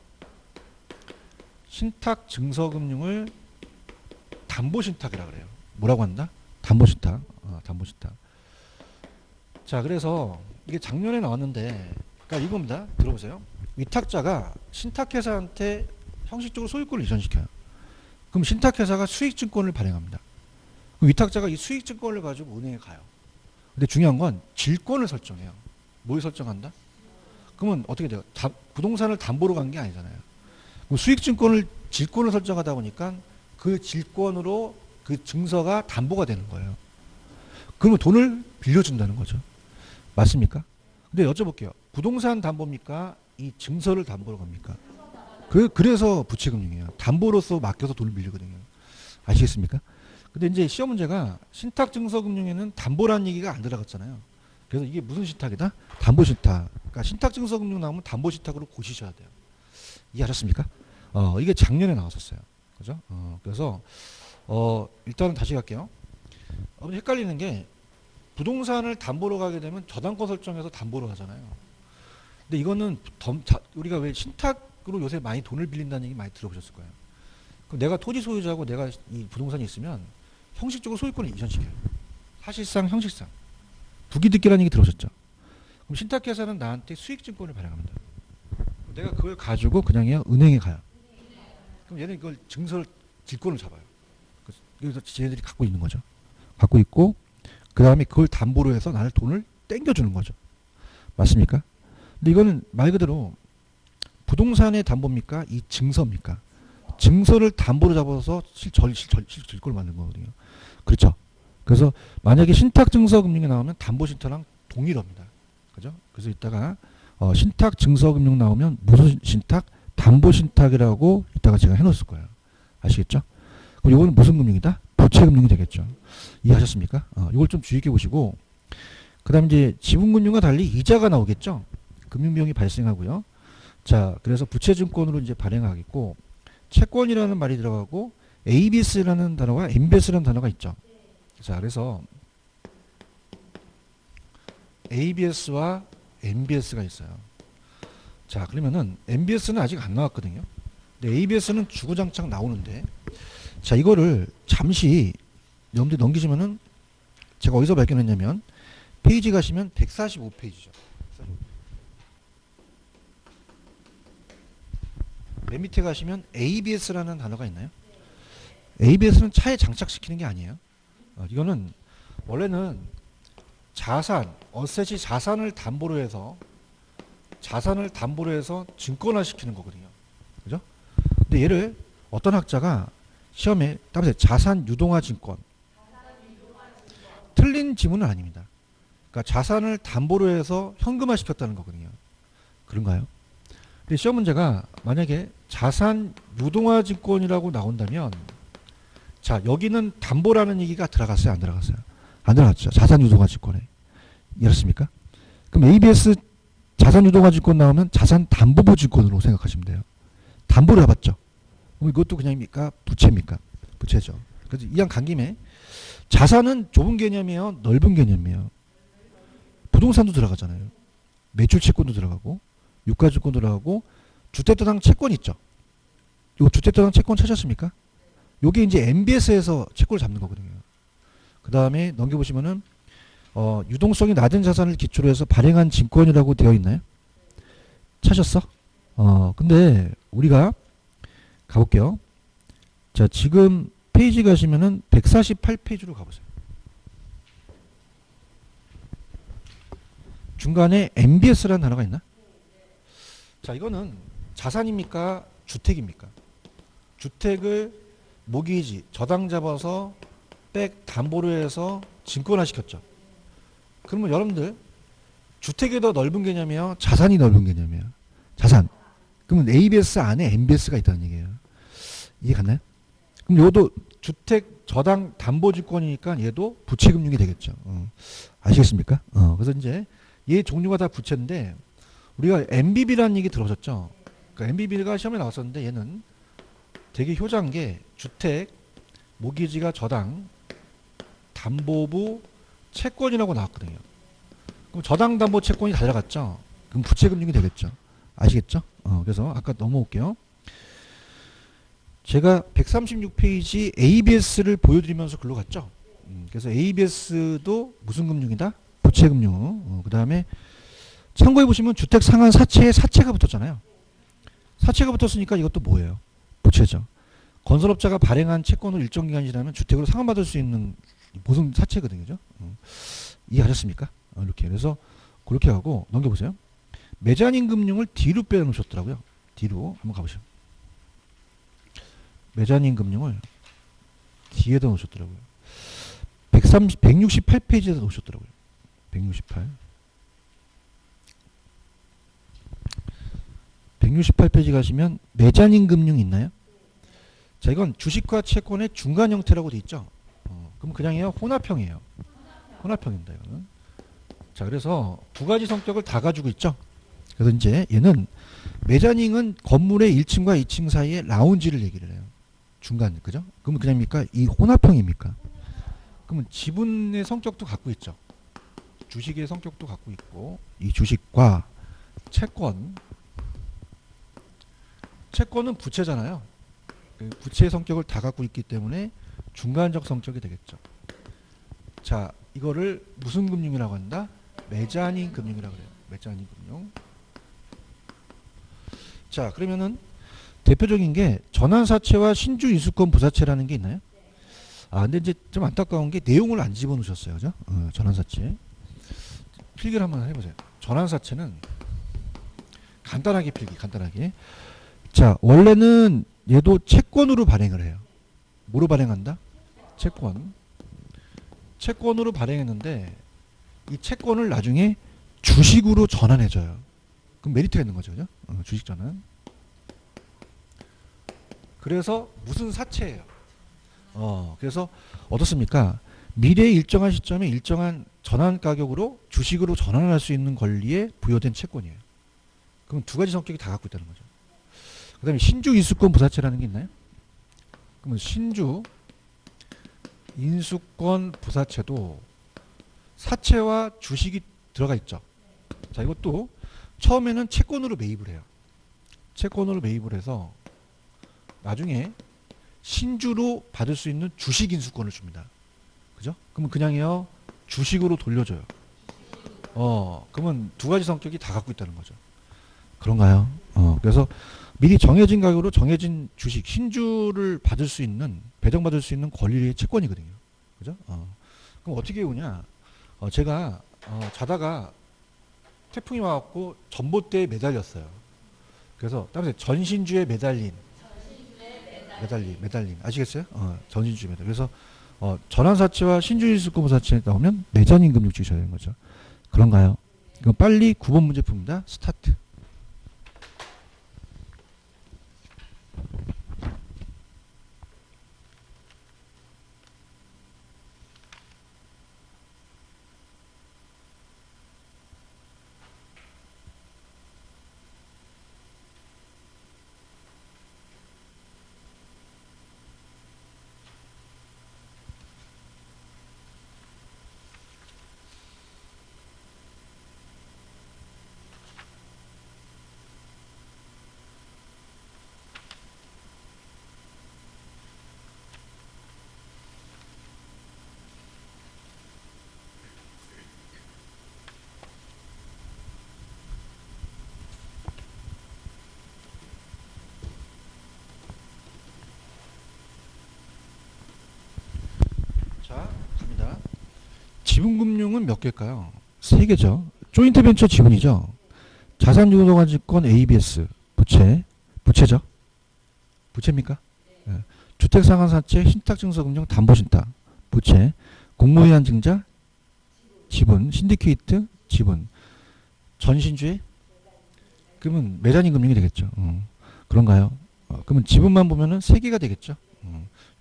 Speaker 1: 신탁증서금융을 담보신탁이라 그래요. 뭐라고 한다? 담보신탁. 담보신탁. 자, 그래서 이게 작년에 나왔는데, 그러니까 이겁니다. 들어보세요. 위탁자가 신탁회사한테 형식적으로 소유권을 이전시켜요. 그럼 신탁회사가 수익증권을 발행합니다. 그럼 위탁자가 이 수익증권을 가지고 은행에 가요. 근데 중요한 건 질권을 설정해요. 뭘 설정한다? 그러면 어떻게 돼요? 부동산을 담보로 간 게 아니잖아요. 그럼 수익증권을 질권을 설정하다 보니까 그 질권으로 그 증서가 담보가 되는 거예요. 그러면 돈을 빌려준다는 거죠. 맞습니까? 근데 여쭤볼게요. 부동산 담보입니까? 이 증서를 담보로 갑니까? 그래서 부채금융이에요. 담보로서 맡겨서 돈을 빌리거든요. 아시겠습니까? 근데 이제 시험 문제가 신탁증서금융에는 담보라는 얘기가 안 들어갔잖아요. 그래서 이게 무슨 신탁이다? 담보신탁. 그러니까 신탁증서금융 나오면 담보신탁으로 고시셔야 돼요. 이해하셨습니까? 이게 작년에 나왔었어요. 그죠? 그래서 일단은 다시 갈게요. 헷갈리는 게 부동산을 담보로 가게 되면 저당권 설정해서 담보로 하잖아요. 근데 이거는 우리가 왜 신탁으로 요새 많이 돈을 빌린다는 얘기 많이 들어보셨을 거예요. 그럼 내가 토지 소유자고 내가 이 부동산이 있으면 형식적으로 소유권을 이전시켜요. 사실상 형식상. 부기득기라는 얘기 들어보셨죠? 그럼 신탁회사는 나한테 수익증권을 발행합니다. 내가 그걸 가지고 그냥요 은행에 가요. 그럼 얘는 이걸 질권을 잡아요. 그래서 쟤네들이 갖고 있는 거죠. 갖고 있고 그 다음에 그걸 담보로 해서 나를 돈을 땡겨주는 거죠. 맞습니까? 근데 이거는 말 그대로 부동산의 담보입니까? 이 증서입니까? 증서를 담보로 잡아서 질권을 만든 거거든요. 그렇죠? 그래서 만약에 신탁증서금융이 나오면 담보신탁랑 동일합니다. 그죠? 그래서 이따가 신탁증서금융 나오면 무슨 신탁? 담보신탁이라고 이따가 제가 해놓을 거예요. 아시겠죠? 그럼 이거는 무슨 금융이다? 부채금융이 되겠죠. 이해하셨습니까? 이걸 좀 주의 깊게 보시고 그 다음 이제 지분금융과 달리 이자가 나오겠죠. 금융비용이 발생하고요. 자, 그래서 부채증권으로 이제 발행하겠고 채권이라는 말이 들어가고 ABS라는 단어와 MBS라는 단어가 있죠. 자, 그래서 ABS와 MBS가 있어요. 자, 그러면은 MBS는 아직 안 나왔거든요. 근데 ABS는 주구장창 나오는데 자, 이거를 잠시 여러분들 넘기시면은 제가 어디서 발견했냐면 페이지 가시면 145페이지죠. 맨 밑에 가시면 ABS라는 단어가 있나요? ABS는 차에 장착시키는 게 아니에요. 이거는 원래는 자산, 어셋이 자산을 담보로 해서 증권화 시키는 거거든요. 그죠? 근데 얘를 어떤 학자가 시험에 따라서 자산 유동화 증권. 틀린 지문은 아닙니다. 그러니까 자산을 담보로 해서 현금화 시켰다는 거거든요. 그런가요? 근데 시험 문제가 만약에 자산 유동화 증권이라고 나온다면 자 여기는 담보라는 얘기가 들어갔어요? 안 들어갔어요? 안 들어갔죠. 자산 유동화 증권에. 이렇습니까? 그럼 ABS 자산 유동화 증권 나오면 자산 담보부 증권으로 생각하시면 돼요. 담보를 해봤죠. 그럼 이것도 그냥입니까? 부채입니까? 부채죠. 그래서 이왕 간 김에 자산은 좁은 개념이에요? 넓은 개념이에요? 부동산도 들어가잖아요. 매출 채권도 들어가고 유가 증권도 들어가고 주택도상 채권 있죠. 요 주택도상 채권 찾았습니까? 요게 이제 MBS에서 채권을 잡는 거거든요. 그 다음에 넘겨보시면은 유동성이 낮은 자산을 기초로 해서 발행한 증권이라고 되어 있나요? 찾았어? 근데 우리가 가볼게요. 자, 지금 페이지 가시면은 148페이지로 가보세요. 중간에 MBS라는 단어가 있나? 자, 이거는 자산입니까? 주택입니까? 주택을 모기지, 저당 잡아서 백 담보로 해서 증권화 시켰죠. 그러면 여러분들 주택이 더 넓은 개념이에요? 자산이 넓은 개념이에요? 자산. 그러면 ABS 안에 MBS가 있다는 얘기예요. 이해 갔나요? 그럼 이것도 주택 저당 담보증권이니까 얘도 부채금융이 되겠죠. 아시겠습니까? 그래서 이제 얘 종류가 다 부채인데 우리가 MBB라는 얘기 들어보셨죠? 그러니까 MBB가 시험에 나왔었는데 얘는 되게 효자인 게 주택, 모기지가 저당, 담보부, 채권이라고 나왔거든요. 그럼 저당 담보 채권이 달려갔죠? 그럼 부채금융이 되겠죠. 아시겠죠? 그래서 아까 넘어올게요. 제가 136페이지 ABS를 보여드리면서 글로 갔죠. 그래서 ABS도 무슨 금융이다? 부채금융. 그 다음에 참고해 보시면 주택 상한 사채에 사채가 붙었잖아요. 사채가 붙었으니까 이것도 뭐예요? 부채죠. 건설업자가 발행한 채권을 일정 기간 지나면 주택으로 상환받을 수 있는 보증 사채거든요. 그죠? 이해하셨습니까? 이렇게. 그래서 그렇게 하고 넘겨보세요. 메자닌 금융을 뒤로 빼놓으셨더라고요. 뒤로 한번 가보시죠. 메자닌 금융을 뒤에다 놓으셨더라고요. 168페이지에다 놓으셨더라고요. 168. 168페이지 가시면 메자닌 금융 있나요? 자, 이건 주식과 채권의 중간 형태라고 돼 있죠. 그럼 그냥이에요? 혼합형이에요. 혼합형입니다. 이거는. 자, 그래서 두 가지 성격을 다 가지고 있죠. 그래서 이제 얘는 메자닌은 건물의 1층과 2층 사이에 라운지를 얘기를 해요. 중간, 그죠? 그러면 그냥입니까? 이 혼합형입니까? 그러면 지분의 성격도 갖고 있죠. 주식의 성격도 갖고 있고 이 주식과 채권은 부채잖아요. 부채의 성격을 다 갖고 있기 때문에 중간적 성격이 되겠죠. 자, 이거를 무슨 금융이라고 한다? 메자닌 금융이라고 그래요. 메자닌 금융. 자, 그러면은 대표적인 게 전환사채와 신주 이수권 부사채라는 게 있나요? 근데 이제 좀 안타까운 게 내용을 안 집어넣으셨어요. 그죠? 전환사채. 필기를 한번 해보세요. 전환사채는 간단하게 필기, 간단하게. 자, 원래는 얘도 채권으로 발행을 해요. 뭐로 발행한다? 채권. 채권으로 발행했는데 이 채권을 나중에 주식으로 전환해줘요. 그럼 메리트가 있는 거죠. 그죠? 주식 전환. 그래서 무슨 사채예요? 그래서 어떻습니까? 미래의 일정한 시점에 일정한 전환 가격으로 주식으로 전환할 수 있는 권리에 부여된 채권이에요. 그럼 두 가지 성격이 다 갖고 있다는 거죠. 그 다음에 신주 이수권 부사채라는 게 있나요? 그러면 신주 인수권 부사채도 사채와 주식이 들어가 있죠. 자, 이것도 처음에는 채권으로 매입을 해요. 채권으로 매입을 해서 나중에 신주로 받을 수 있는 주식 인수권을 줍니다. 그죠? 그러면 그냥요 주식으로 돌려줘요. 그러면 두 가지 성격이 다 갖고 있다는 거죠. 그런가요? 그래서 미리 정해진 가격으로 정해진 주식 신주를 받을 수 있는 배정받을 수 있는 권리의 채권이거든요. 그죠? 그럼 어떻게 오냐? 제가 자다가 태풍이 와갖고 전봇대에 매달렸어요. 그래서 따라서 전신주에 매달린 아시겠어요? 전신주에 매달린. 그래서 전환사채와 신주이수권 부사채에 나오면 메자닌 금융 주셔야 되는 거죠. 그런가요? 이거 빨리 9번 문제 풉니다. 스타트. 자, 갑니다. 지분금융은 몇 개일까요? 3개죠. 조인트 벤처 지분이죠. 자산유동화증권 ABS 부채죠. 부채입니까? 예. 주택상환사채 신탁증서금융 담보신탁 부채, 공모의한증자 지분, 신디케이트 지분, 전신주의 그러면 매장인 금융이 되겠죠. 그런가요? 그러면 지분만 보면은 3개가 되겠죠.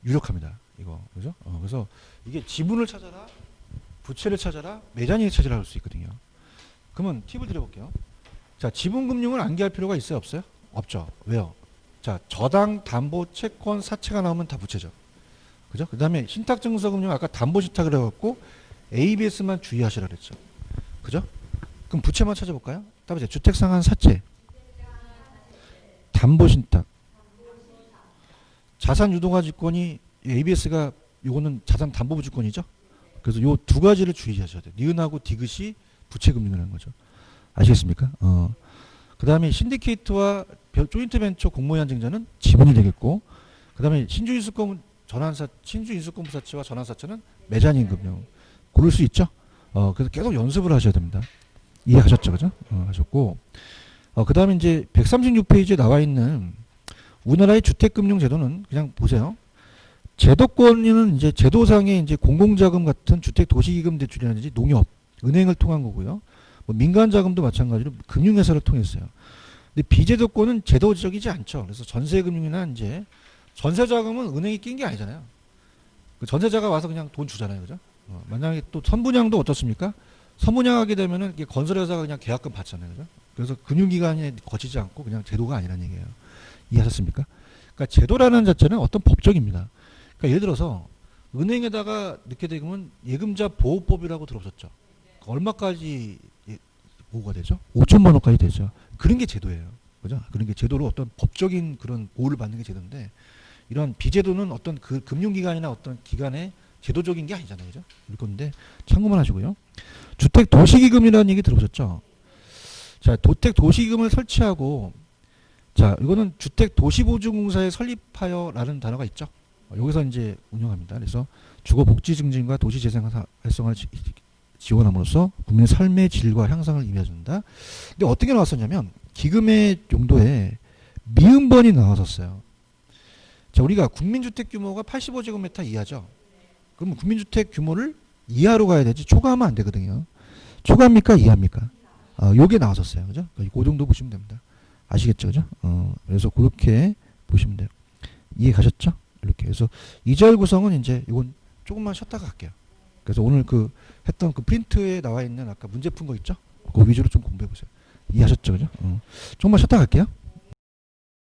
Speaker 1: 유력합니다. 이거 그죠? 그래서 이게 지분을 찾아라, 부채를 찾아라, 매장인을 찾아라 할 수 있거든요. 그러면 팁을 드려볼게요. 자, 지분금융을 암기할 필요가 있어요, 없어요? 없죠. 왜요? 자, 저당, 담보, 채권, 사채가 나오면 다 부채죠. 그죠? 그 다음에 신탁증서금융 아까 담보신탁을 해갖고 ABS만 주의하시라 그랬죠. 그죠? 그럼 부채만 찾아볼까요? 답이 주택상환사채, 담보신탁, 자산유동화증권이 ABS가 요거는 자산담보부증권이죠. 그래서 요 두 가지를 주의하셔야 돼요. 니은하고 디귿이 부채금융이라는 거죠. 아시겠습니까? 그 다음에 신디케이트와 조인트 벤처 공모의한증자는 지분이 되겠고, 그 다음에 신주인수권부사채와 전환사채는 매장인 금융. 고를 수 있죠? 그래서 계속 연습을 하셔야 됩니다. 이해하셨죠? 그죠? 하셨고, 그 다음에 이제 136페이지에 나와 있는 우리나라의 주택금융제도는 그냥 보세요. 제도권은 이제 제도상의 이제 공공자금 같은 주택도시기금 대출이라든지 농협, 은행을 통한 거고요. 뭐 민간자금도 마찬가지로 금융회사를 통했어요. 근데 비제도권은 제도적이지 않죠. 그래서 전세금융이나 이제 전세자금은 은행이 낀 게 아니잖아요. 그 전세자가 와서 그냥 돈 주잖아요. 그죠? 만약에 또 선분양도 어떻습니까? 선분양하게 되면은 이게 건설회사가 그냥 계약금 받잖아요. 그죠? 그래서 금융기관에 거치지 않고 그냥 제도가 아니라는 얘기예요. 이해하셨습니까? 그러니까 제도라는 자체는 어떤 법적입니다. 그러니까 예를 들어서 은행에다가 넣게 되면 예금자 보호법이라고 들어보셨죠? 얼마까지 보호가 되죠? 5천만 원까지 되죠. 그런 게 제도예요. 그죠? 그런 게 제도로 어떤 법적인 그런 보호를 받는 게 제도인데, 이런 비제도는 어떤 그 금융기관이나 어떤 기관의 제도적인 게 아니잖아요. 그죠? 이럴 건데 참고만 하시고요. 주택도시기금이라는 얘기 들어보셨죠? 자, 주택도시기금을 설치하고, 자, 이거는 주택도시보증공사에 설립하여라는 단어가 있죠. 여기서 이제 운영합니다. 그래서 주거복지 증진과 도시재생 활성화를 지원함으로써 국민의 삶의 질과 향상을 의미해준다. 근데 어떻게 나왔었냐면 기금의 용도에 미음번이 나왔었어요. 자, 우리가 국민주택 규모가 85제곱미터 이하죠. 그러면 국민주택 규모를 이하로 가야 되지 초과하면 안 되거든요. 초과합니까? 이하입니까? 요게 나왔었어요. 그죠? 그 정도 보시면 됩니다. 아시겠죠? 그죠? 그래서 그렇게 보시면 돼요. 이해 가셨죠? 이렇게. 그래서 2절 구성은 이제 이건 조금만 쉬었다가 갈게요. 그래서 오늘 그 했던 그 프린트에 나와 있는 아까 문제 푼 거 있죠? 그 위주로 좀 공부해 보세요. 이해하셨죠? 그죠? 조금만 쉬었다가 갈게요.